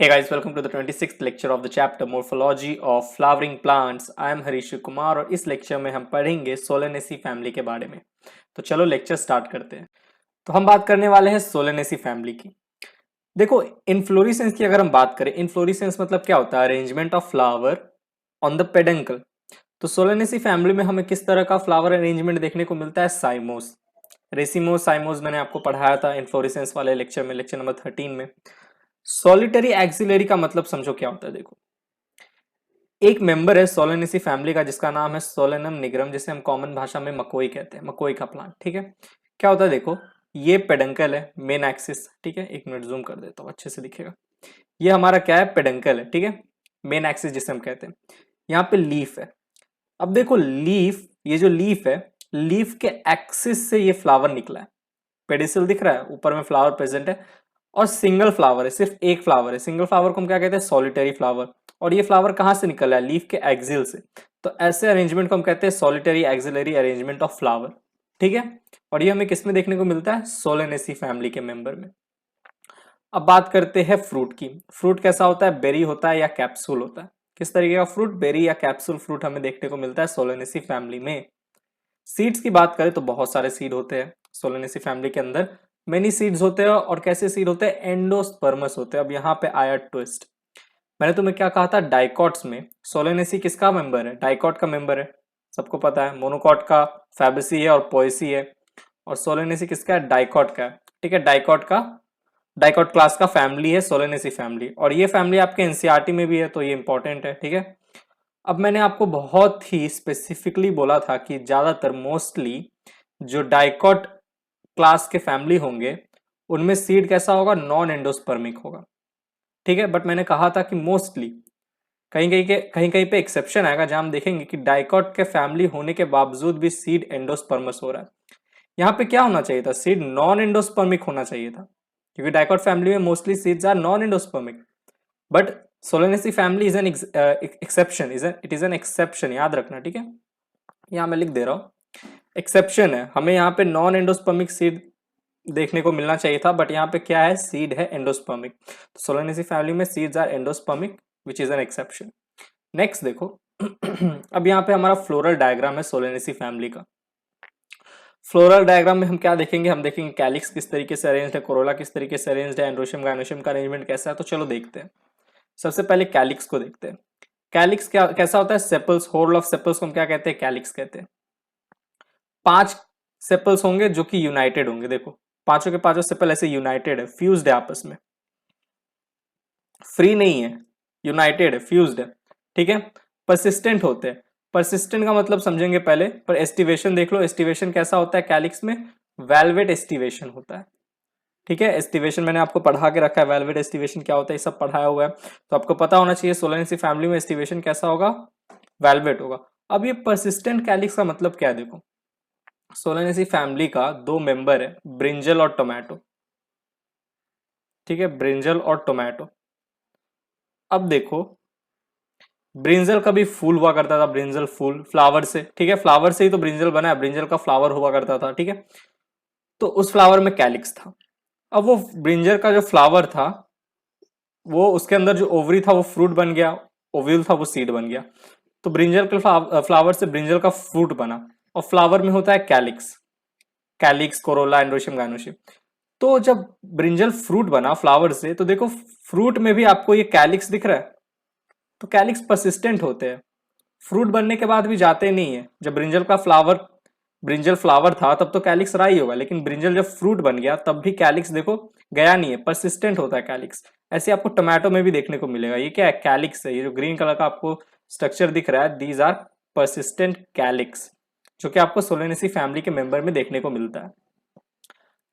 Hey guys, welcome to the 26th lecture of the chapter Morphology of Flowering Plants. I am Harish Kumar और इस lecture में हम पढ़ेंगे Solanaceae family के बारे में। तो चलो लेक्चर स्टार्ट करते हैं। तो हम बात करने वाले हैं सोलेनेसी फैमिली की। देखो, इनफ्लोरेसेंस की अगर हम बात करें, इनफ्लोरेसेंस मतलब क्या होता है? Arrangement of flower on the peduncle. तो सोलेनेसी फैमिली में हमें किस तरह का फ्लावर अरेंजमेंट देखने को मिलता है? साइमोस, रेसिमोस, साइमोस मैंने आपको पढ़ाया था इनफ्लोरेसेंस वाले लेक्चर में, लेक्चर नंबर 13 में। सॉलिटरी एक्सिलरी का मतलब समझो क्या होता है। देखो, एक मेंबर है सोलेनेसी फैमिली का जिसका नाम है सोलेनम निग्रम, जिसे हम कॉमन भाषा में मकोई कहते हैं, मकोई का प्लांट। ठीक है, क्या होता है? देखो, ये पेडंकल है, मेन एक्सिस। ठीक है, एक मिनट जूम कर देता हूँ, अच्छे से दिखेगा। ये हमारा क्या है? पेडंकल है। ठीक है, मेन एक्सिस जिसे हम कहते हैं। यहाँ पे लीफ है। अब देखो, लीफ, ये जो लीफ है, लीफ के एक्सिस से ये फ्लावर निकला है। पेडिसल दिख रहा है, ऊपर में फ्लावर प्रेजेंट है और सिंगल फ्लावर है, सिर्फ एक फ्लावर है। सिंगल फ्लावर को हम क्या कहते हैं? Solitary flower. और ये फ्लावर कहां से निकल रहा है? लीफ के एक्सिल से। तो ऐसे अरेंजमेंट को हम कहते हैं solitary axillary arrangement of flower. ठीक है, और ये हमें किसमें देखने को मिलता है? सोलेनेसी फैमिली के मेंबर में। अब बात करते हैं फ्रूट की। फ्रूट कैसा होता है? बेरी होता है या कैप्सूल होता है? किस तरीके का फ्रूट? बेरी या कैप्सूल फ्रूट हमें देखने को मिलता है सोलेनेसी फैमिली में। सीड्स की बात करें तो बहुत सारे सीड होते हैं सोलेनेसी फैमिली के अंदर। मेनी सीड्स होते हैं। और कैसे सीड होते हैं? एंडोस्पर्मस होते हैं। अब यहाँ पे आया ट्विस्ट। मैंने तुम्हें क्या कहा था? डाइकॉट्स में सोलेनेसी किसका मेंबर है? डाइकॉट का मेंबर है, सबको पता है। मोनोकॉट का फैबेसी है और पोएसी है। और सोलेनेसी किसका है? डाइकॉट का है। ठीक है, डाइकॉट का, डाइकॉट क्लास का फैमिली है सोलेनेसी फैमिली। और ये फैमिली आपके एनसीईआरटी में भी है, तो ये इंपॉर्टेंट है। ठीक है, अब मैंने आपको बहुत ही स्पेसिफिकली बोला था कि ज्यादातर मोस्टली जो डाइकॉट क्लास के फैमिली होंगे उनमें सीड कैसा होगा? नॉन एंडोस्पर्मिक होगा। ठीक है, बट मैंने कहा था कि मोस्टली, कहीं कहीं पे एक्सेप्शन आएगा जहां हम देखेंगे कि डाइकॉट के फैमिली होने के बावजूद भी सीड एंडोस्पर्मस हो रहा है। यहाँ पे क्या होना चाहिए था? सीड नॉन एंडोस्पर्मिक होना चाहिए था, क्योंकि डाइकॉट फैमिली में mostly seeds are non endospermic. But solanaceae family is an exception, it is an exception, याद रखना। ठीक है, यहाँ मैं लिख दे रहा हूँ, एक्सेप्शन है। हमें यहाँ पे नॉन एंडोस्पर्मिक सीड देखने को मिलना चाहिए था, बट यहाँ पे क्या है? सीड है एंडोस्पर्मिक। तो सोलेनेसी फैमिली में seeds are endospermic, which is an exception. Next देखो, अब यहाँ पे हमारा फ्लोरल डायग्राम है सोलेनेसी फैमिली का। फ्लोरल डायग्राम में हम क्या देखेंगे? हम देखेंगे कैलिक्स किस तरीके से अरेंज्ड है, कोरोला किस तरीके से अरेंज्ड है, एंड्रोशियम गायनोशियम का अरेंजमेंट कैसा है। तो चलो देखते हैं। सबसे पहले कैलिक्स को देखते हैं। कैलिक्स क्या कैसा होता है? सेपल्स, होल ऑफ सेपल्स को हम क्या कहते हैं? कैलिक्स कहते हैं। 5 सेपल्स होंगे जो कि यूनाइटेड होंगे। देखो, पांचों के पांचों सेपल ऐसे यूनाइटेड है, फ्यूज्ड है आपस में, फ्री नहीं है, यूनाइटेड है, फ्यूज्ड है। ठीक है, परसिस्टेंट होते हैं। परसिस्टेंट का मतलब समझेंगे पहले, पर एस्टिवेशन देख लो। एस्टिवेशन कैसा होता है कैलिक्स में? वेलवेट एस्टिवेशन होता है। ठीक है, एस्टिवेशन मैंने आपको पढ़ा के रखा है, वेलवेट एस्टिवेशन क्या होता है ये सब पढ़ाया हुआ है, तो आपको पता होना चाहिए सोलेनेसी फैमिली में एस्टिवेशन कैसा होगा? वेलवेट होगा। अब ये परसिस्टेंट कैलिक्स का मतलब क्या है? देखो, सोलेनेसी फैमिली का 2 मेंबर है, ब्रिंजल और टोमेटो। ठीक है, ब्रिंजल और टोमेटो। अब देखो, ब्रिंजल का भी फूल हुआ करता था, ब्रिंजल फूल फ्लावर से। ठीक है, फ्लावर से ही तो ब्रिंजल बना है, ब्रिंजल का फ्लावर हुआ करता था। ठीक है, तो उस फ्लावर में कैलिक्स था। अब वो ब्रिंजल का जो फ्लावर था, वो उसके अंदर जो ओवरी था वो फ्रूट बन गया, ओव्यूल था वो सीड बन गया। तो ब्रिंजल के फ्लावर से ब्रिंजल का फ्रूट बना। और फ्लावर में होता है calyx, calyx, Corolla, androecium, gynoecium. तो जब ब्रिंजल फ्रूट बना फ्लावर से, तो देखो फ्रूट में भी आपको ये कैलिक्स दिख रहा है। तो कैलिक्स परसिस्टेंट होते हैं, फ्रूट बनने के बाद भी जाते नहीं है। जब ब्रिंजल फ्लावर था तब तो कैलिक्स रहा ही होगा, लेकिन ब्रिंजल जब फ्रूट बन गया तब भी कैलिक्स देखो गया नहीं है, परसिस्टेंट होता है कैलिक्स। ऐसे आपको टोमेटो में भी देखने को मिलेगा। ये क्या है? कैलिक्स है। ये जो ग्रीन कलर का आपको स्ट्रक्चर दिख रहा है, दीज आर परसिस्टेंट कैलिक्स, जो कि आपको सोलेनेसी फैमिली के मेंबर में देखने को मिलता है।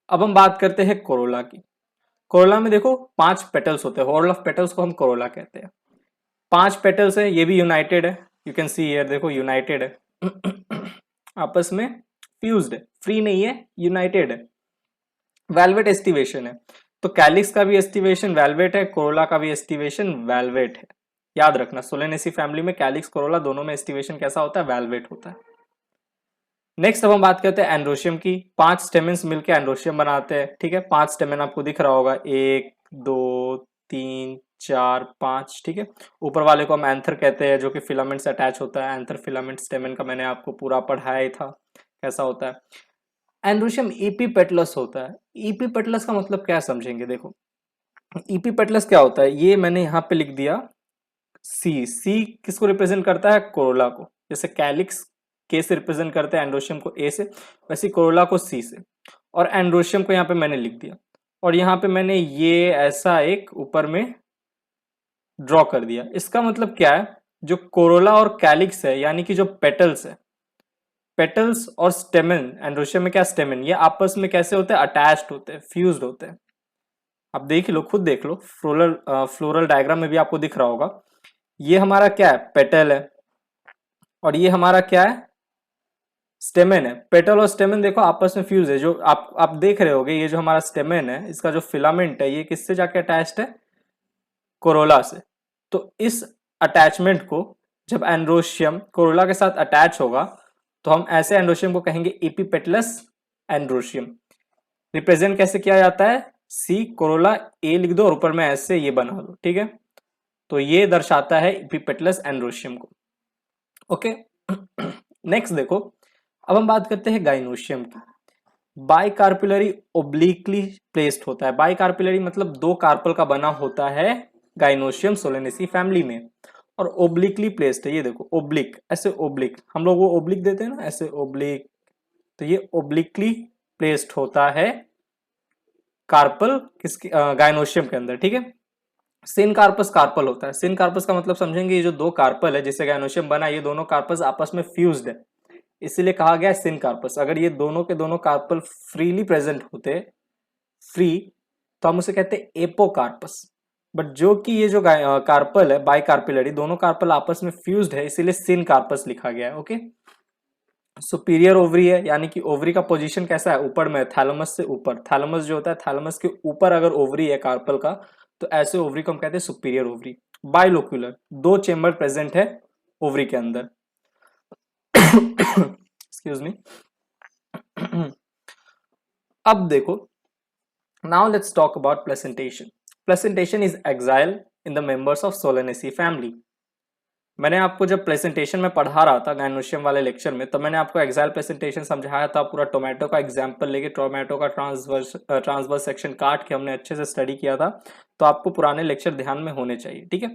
अब हम बात करते हैं कोरोला की। कोरोला में देखो 5 पेटल्स होते हैं, हॉर्ल ऑफ पेटल्स को हम कोरोला कहते हैं। 5 पेटल्स है, ये भी यूनाइटेड है। यू कैन सी हियर, देखो यूनाइटेड है, आपस में फ्यूज्ड है, फ्री नहीं है, यूनाइटेड है। वेलवेट एस्टिवेशन है। तो कैलिक्स का भी एस्टिवेशन वेलवेट है, कोरोला का भी एस्टिवेशन वेलवेट है। याद रखना, सोलेनेसी फैमिली में कैलिक्स कोरोला दोनों में एस्टिवेशन कैसा होता है? वेलवेट होता है। नेक्स्ट अब हम बात करते हैं एंड्रोशियम की। 5 स्टेमेंस मिलकर एंड्रोशियम बनाते हैं। ठीक है, 5 स्टेमेन आपको दिख रहा होगा, 1 2 3 4 5, ठीक है। ऊपर वाले को हम एंथर कहते हैं, जो कि फिलामेंट से अटैच होता है। एंथर फिलामेंट स्टेमन का मैंने आपको पूरा पढ़ाया ही था कैसा होता है। एंड्रोशियम इपीपेटलस होता है। इपीपेटलस का मतलब क्या समझेंगे, देखो इपीपेटलस क्या होता है, ये मैंने यहाँ पे लिख दिया सी। सी किसको रिप्रेजेंट करता है, कोरोला को। जैसे कैलिक्स के से रिप्रेजेंट करते हैं एंड्रोशियम को ए से, वैसे कोरोला को सी से। और एंड्रोशियम को यहाँ पे मैंने लिख दिया, और यहाँ पे मैंने ये ऐसा एक ऊपर में ड्रॉ कर दिया। इसका मतलब क्या है, जो कोरोला और कैलिक्स है यानी कि जो पेटल्स है, पेटल्स और स्टेमन, एंड्रोशियम में क्या स्टेमन, ये आपस में कैसे होते हैं, अटैच्ड होते हैं, फ्यूज्ड होते हैं। आप देख लो, खुद देख लो, फ्लोरल डायग्राम में भी आपको दिख रहा होगा। ये हमारा क्या है, पेटल है, और ये हमारा क्या है, स्टेमन है। पेटल और स्टेमन देखो आपस में फ्यूज है। जो आप देख रहे होगे, ये जो हमारा स्टेमन है, इसका जो फिलामेंट है, ये किससे जाके अटैच्ड है, कोरोला से। तो इस अटैचमेंट को जब एंड्रोशियम कोरोला के साथ अटैच होगा, तो हम ऐसे एंड्रोशियम को कहेंगे एपिपेटलस एंड्रोशियम। रिप्रेजेंट कैसे किया जाता है, सी कोरोला ए लिख दो और ऊपर में ऐसे ये बना दो, ठीक है। तो ये दर्शाता है एपिपेटलस एंड्रोशियम को। ओके नेक्स्ट देखो, अब हम बात करते हैं गाइनोशियम की। बाइकार्पिलरी ओब्लिकली प्लेस्ड होता है। बाइकार्पिलरी मतलब दो कार्पल का बना होता है गाइनोशियम सोलेनेसी फैमिली में, और ओब्लिकली प्लेस्ड है। ये देखो ओब्लिक, ऐसे ओब्लिक, हम लोग वो ओब्लिक देते हैं ना, ऐसे ओब्लिक, तो ये ओब्लिकली प्लेस्ड होता है कार्पल किसके, गाइनोशियम के अंदर, ठीक है। सिन कार्पस कार्पल होता है। सिन कार्पस का मतलब समझेंगे, ये जो दो कार्पल है जिससे गाइनोशियम बना, ये दोनों कार्पस आपस में फ्यूज्ड है, इसीलिए कहा गया सिन कार्पस। अगर ये दोनों के दोनों कार्पल फ्रीली प्रेजेंट होते, फ्री, तो हम उसे कहते हैं एपोकार्पस। बट जो कि ये जो कार्पल है बाइकार्पिलरी, दोनों कार्पल आपस में फ्यूज्ड है, इसीलिए सिन कार्पस लिखा गया है। ओके, सुपीरियर ओवरी है, यानी कि ओवरी का पोजीशन कैसा है, ऊपर में, थैलेमस से ऊपर। थैलेमस जो होता है, थैलेमस के ऊपर अगर ओवरी है कार्पल का, तो ऐसे ओवरी को हम कहते हैं सुपीरियर ओवरी। बाइलोक्यूलर, दो चेम्बर प्रेजेंट है ओवरी के अंदर। Excuse me. अब देखो, now let's talk about placentation. Placentation is axile in the members of solanaceae family. मैंने आपको जब प्रेजेंटेशन में पढ़ा रहा था गाइनोशियम वाले लेक्चर में, तो मैंने आपको एक्साइल प्रेजेंटेशन समझाया था। पूरा टोमेटो का एग्जांपल लेके, टोमेटो का ट्रांसवर्स सेक्शन काट के हमने अच्छे से स्टडी किया था। तो आपको पुराने लेक्चर ध्यान में होने चाहिए, ठीक है।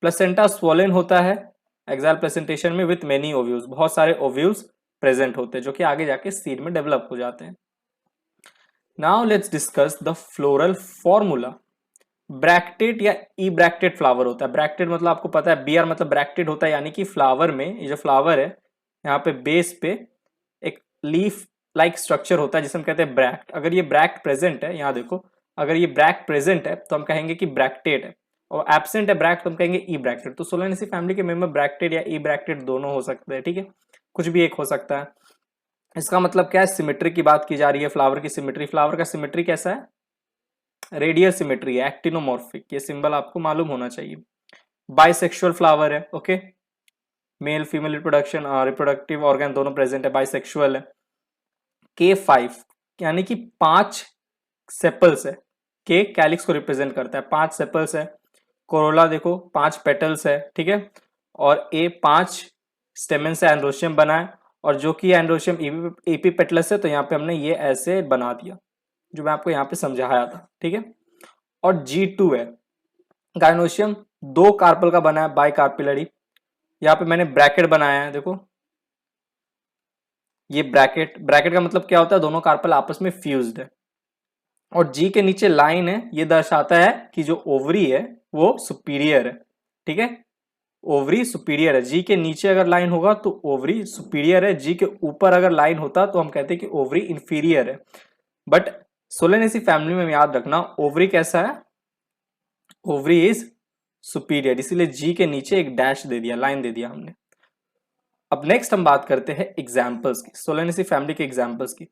प्लेसेंटा स्वोलन होता है एक्साइल प्रेजेंटेशन में विथ मेनी ओव्यूल्स, बहुत सारे ओव्यूल्स प्रेजेंट होते हैं, जो कि आगे जाके सीड में डेवलप हो जाते हैं। Now let's discuss the floral formula. Bracteate या ई ब्रैक्टेड फ्लावर होता है। ब्रैक्टेड मतलब आपको पता है, बी आर मतलब ब्रैक्टेड होता है, यानी कि फ्लावर में, ये जो फ्लावर है यहाँ पे बेस पे एक लीफ लाइक स्ट्रक्चर होता है जिसे हम कहते हैं ब्रैक्ट। अगर ये ब्रैक्ट प्रेजेंट है, यहाँ देखो, अगर ये ब्रैक्ट प्रेजेंट है तो हम कहेंगे कि ब्रैक्टेड है, और एब्सेंट है ब्रैक्ट तो हम कहेंगे ई ब्रैक्टेड। तो सोलेनेसी फैमिली के मेंबर ब्रैक्टेड या ई ब्रैक्टेड दोनों हो सकते हैं, ठीक है, कुछ भी एक हो सकता है। इसका मतलब क्या है, सिमेट्री की बात की जा रही है, फ्लावर की सिमेट्री। फ्लावर का सिमेट्री कैसा है, रेडियल सिमेट्री है, एक्टिनोमॉर्फिक, ये सिंबल आपको मालूम होना चाहिए। बाइसेक्सुअल फ्लावर है, okay, male female reproduction, reproductive organ दोनों प्रेजेंट है, बाइसेक्सुअल है। K5 यानी कि 5 सेपल्स है। के कैलिक्स को रिप्रेजेंट करता है, 5 सेपल्स है। कोरोला देखो 5 पेटल्स है, ठीक है, और ए 5 स्टेमन से एंड्रोशियम बना है, और जो कि एंड्रोशियम एपीपेटलस है, तो यहाँ पे हमने ये ऐसे बना दिया जो मैं आपको यहाँ पे समझाया था, ठीक है। और G2 है, गाइनोशियम 2 कार्पल का बना है, बाइकार्पिलरी। यहाँ पे मैंने ब्रैकेट बनाया है, देखो ये ब्रैकेट, ब्रैकेट का मतलब क्या होता है, दोनों कार्पल आपस में फ्यूज्ड है। और जी के नीचे लाइन है, ये दर्शाता है कि जो ओवरी है वो सुपीरियर है, ठीक है, ओवरी सुपीरियर है। जी के नीचे अगर लाइन होगा तो ओवरी सुपीरियर है, जी के ऊपर अगर लाइन होता तो हम कहते हैं कि ओवरी इंफीरियर है। बट सोलेनेसी फैमिली में याद रखना, ओवरी कैसा है, ओवरी इज सुपीरियर, इसीलिए जी के नीचे एक डैश दे दिया, लाइन दे दिया हमने। अब नेक्स्ट हम बात करते हैं एग्जाम्पल्स की, सोलेनेसी फैमिली के एग्जाम्पल्स की।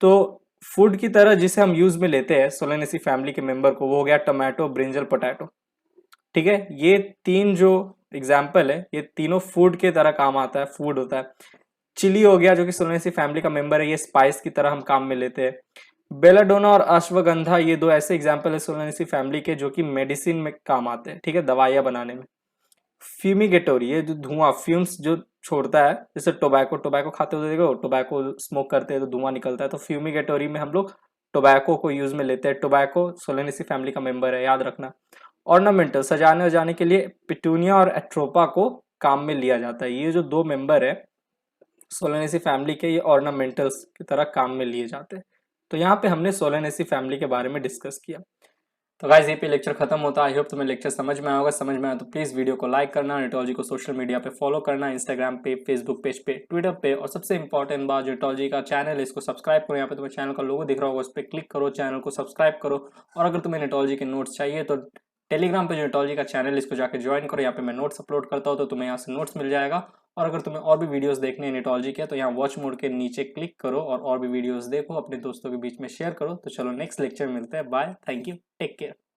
तो फूड की तरह जिसे हम यूज में लेते हैं सोलेनेसी फैमिली के मेंबर को, वो हो गया टोमेटो, ब्रिंजल, पोटैटो, ठीक है। ये 3 जो एग्जाम्पल है, ये तीनों फूड के तरह काम आता है, फूड होता है। चिली हो गया जो कि सोलेनेसी फैमिली का मेंबर है, ये स्पाइस की तरह हम काम में लेते हैं। बेलाडोना और अश्वगंधा ये दो ऐसे एग्जाम्पल है सोलेनेसी फैमिली के जो कि मेडिसिन में काम आते हैं, ठीक है, दवाइयां बनाने में। फ्यूमिगेटोरी, ये जो धुआं फ्यूम्स जो छोड़ता है, जैसे टोबैको टोबैको खाते हो देखो, टोबैको स्मोक करते हैं तो धुआं निकलता है, तो फ्यूमिगेटोरी में हम लोग टोबैको को यूज में लेते हैं। टोबैको सोलेनेसी फैमिली का मेंबर है, याद रखना। ऑर्नामेंटल, सजाने वजाने के लिए पिटूनिया और एट्रोपा को काम में लिया जाता है। ये जो दो मेंबर है सोलेनेसी फैमिली के, ये ऑर्नामेंटल्स की तरह काम में लिए जाते हैं। तो यहाँ पे हमने सोलेनेसी फैमिली के बारे में डिस्कस किया। तो गाइस यहीं पे लेक्चर खत्म होता है। आई होप तुम्हें लेक्चर समझ में आया होगा। समझ में आया तो प्लीज वीडियो को लाइक करना, निटोलॉजी को सोशल मीडिया पे फॉलो करना, इंस्टाग्राम पे, फेसबुक पेज पे, ट्विटर पे, और सबसे इंपॉर्टेंट बात, जो निटोलॉजी का चैनल है इसको सब्सक्राइब करो। यहाँ पे तुम्हें चैनल का लोगो दिख रहा होगा, उस पर क्लिक करो, चैनल को सब्सक्राइब करो। और अगर तुम्हें निटोलॉजी के नोट्स चाहिए तो टेलीग्राम पे जो निटोलॉजी का चैनल है इसको जाकर ज्वाइन करो। यहाँ पे मैं नोट्स अपलोड करता हूँ, तो तुम्हें यहाँ से नोट्स मिल जाएगा। और अगर तुम्हें और भी वीडियोस देखने हैं निटोलॉजी के, तो यहाँ वॉच मोड के नीचे क्लिक करो और भी वीडियोस देखो, अपने दोस्तों के बीच में शेयर करो। तो चलो नेक्स्ट लेक्चर में मिलते हैं। Bye, thank you, take care.